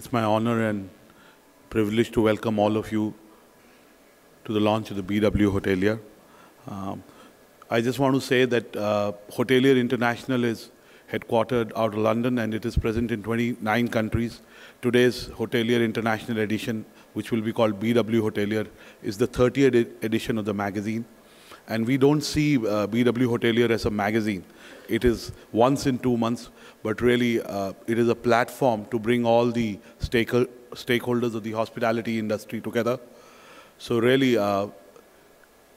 It's my honor and privilege to welcome all of you to the launch of the BW Hotelier. I just want to say that Hotelier International is headquartered out of London and it is present in 29 countries. Today's Hotelier International edition, which will be called BW Hotelier, is the 30th edition of the magazine. And we don't see BW Hotelier as a magazine. It is once in 2 months, but really it is a platform to bring all the stakeholders of the hospitality industry together. So really,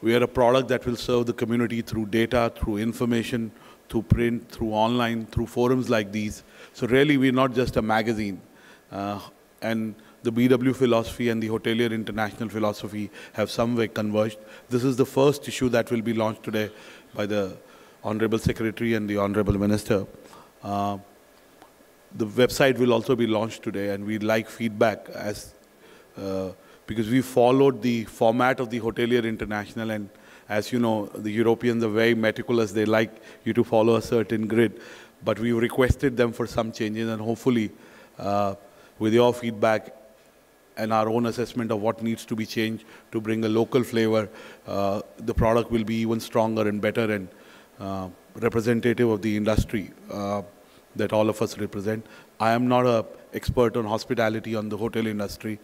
we are a product that will serve the community through data, through information, through print, through online, through forums like these. So really, we're not just a magazine. And the BW philosophy and the Hotelier International philosophy have some way converged. This is the first issue that will be launched today by the Honorable Secretary and the Honorable Minister. The website will also be launched today, and we'd like feedback because we followed the format of the Hotelier International, and as you know, the Europeans are very meticulous. They like you to follow a certain grid, but we requested them for some changes, and hopefully with your feedback and our own assessment of what needs to be changed to bring a local flavor, the product will be even stronger and better and representative of the industry that all of us represent. I am not an expert on hospitality, on the hotel industry,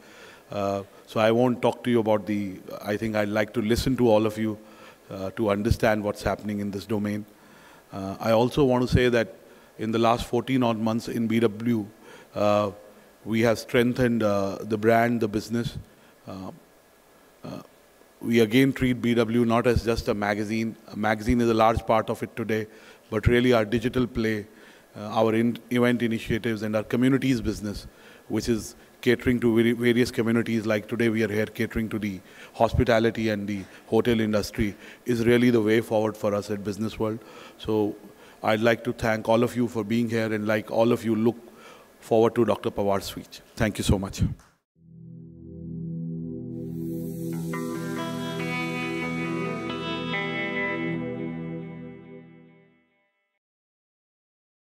so I won't talk to you about I think I'd like to listen to all of you to understand what's happening in this domain. I also want to say that in the last 14 odd months in BW, we have strengthened the brand, the business. We again treat BW not as just a magazine. A magazine is a large part of it today, but really our digital play, our event initiatives, and our communities business, which is catering to various communities. Like today we are here catering to the hospitality and the hotel industry, is really the way forward for us at Business World. So I'd like to thank all of you for being here, and like all of you, look forward to Dr. Pawar's speech. Thank you so much.